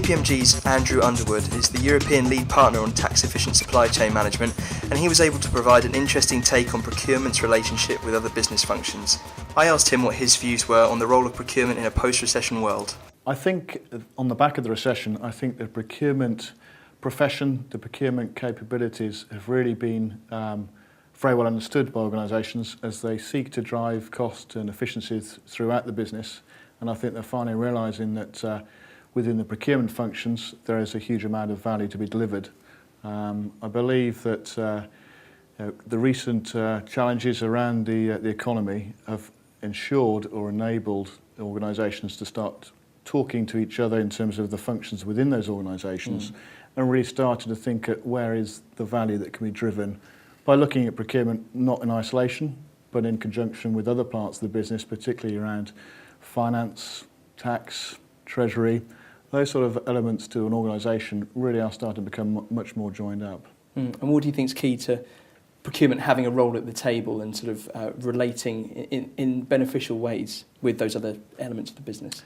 KPMG's Andrew Underwood is the European lead partner on tax-efficient supply chain management, and he was able to provide an interesting take on procurement's relationship with other business functions. I asked him what his views were on the role of procurement in a post-recession world. I think on the back of the recession, I think the procurement profession, the procurement capabilities have really been very well understood by organisations as they seek to drive cost and efficiencies throughout the business. And I think they're finally realising that within the procurement functions, there is a huge amount of value to be delivered. I believe that the recent challenges around the economy have ensured or enabled organisations to start talking to each other in terms of the functions within those organisations and really starting to think at where is the value that can be driven by looking at procurement not in isolation, but in conjunction with other parts of the business, particularly around finance, tax, treasury. Those sort of elements to an organisation really are starting to become much more joined up. And what do you think is key to procurement having a role at the table and sort of relating in beneficial ways with those other elements of the business?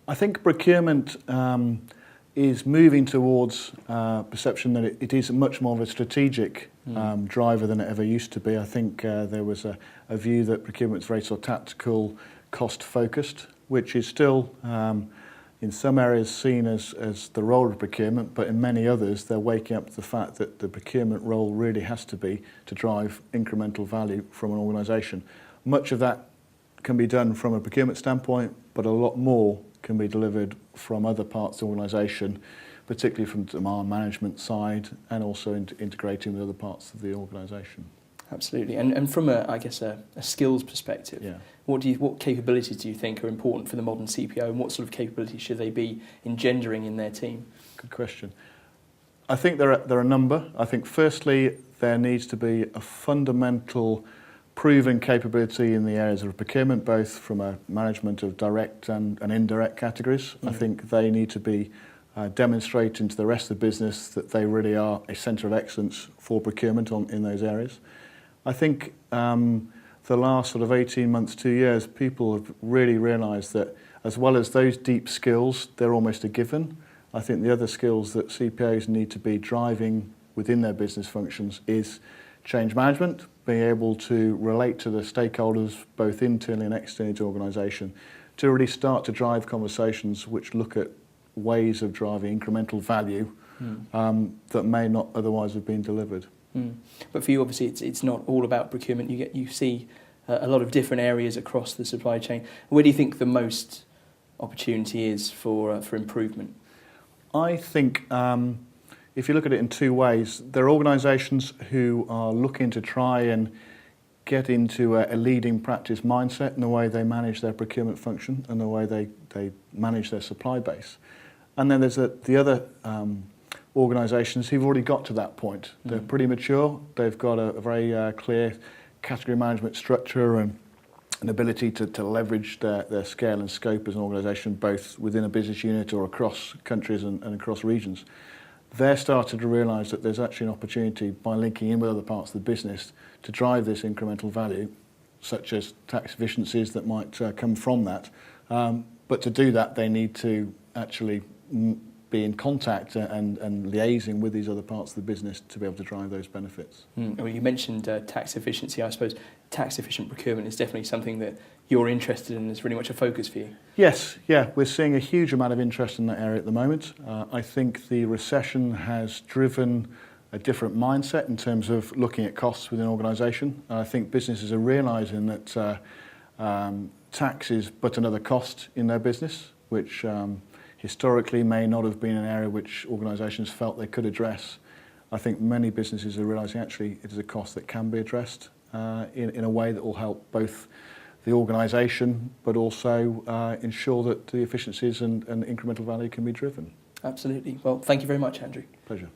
I think procurement is moving towards perception that it is much more of a strategic driver than it ever used to be. I think there was a view that procurement is very sort of tactical, cost-focused, which is still in some areas seen as the role of procurement, but in many others they're waking up to the fact that the procurement role really has to be to drive incremental value from an organisation. Much of that can be done from a procurement standpoint, but a lot more can be delivered from other parts of the organisation, particularly from the demand management side and also integrating with other parts of the organisation. Absolutely. And from a skills perspective, what capabilities do you think are important for the modern CPO, and what sort of capabilities should they be engendering in their team? Good question. I think there are a number. I think firstly there needs to be a fundamental proven capability in the areas of procurement, both from a management of direct and indirect categories. I think they need to be demonstrating to the rest of the business that they really are a centre of excellence for procurement in those areas. I think the last sort of 18 months, 2 years, people have really realised that as well as those deep skills, they're almost a given. I think the other skills that CPOs need to be driving within their business functions is change management, being able to relate to the stakeholders, both internally and externally to the organisation, to really start to drive conversations which look at ways of driving incremental value that may not otherwise have been delivered. But for you, obviously, it's not all about procurement. You see a lot of different areas across the supply chain. Where do you think the most opportunity is for improvement? I think if you look at it in two ways, there are organisations who are looking to try and get into a leading practice mindset in the way they manage their procurement function and the way they manage their supply base. And then there's the other organisations who've already got to that point. They're pretty mature. They've got a very clear category management structure and an ability to leverage their scale and scope as an organisation, both within a business unit or across countries and across regions. They're starting to realise that there's actually an opportunity by linking in with other parts of the business to drive this incremental value, such as tax efficiencies that might come from that. But to do that, they need to actually be in contact and liaising with these other parts of the business to be able to drive those benefits. Well, you mentioned tax efficiency. I suppose tax efficient procurement is definitely something that you're interested in, is really much a focus for you. Yes, we're seeing a huge amount of interest in that area at the moment. I think the recession has driven a different mindset in terms of looking at costs within an organisation. I think businesses are realising that tax is but another cost in their business, which historically may not have been an area which organisations felt they could address. I think many businesses are realising actually it is a cost that can be addressed in a way that will help both the organisation but also ensure that the efficiencies and incremental value can be driven. Absolutely. Well, thank you very much, Andrew. Pleasure.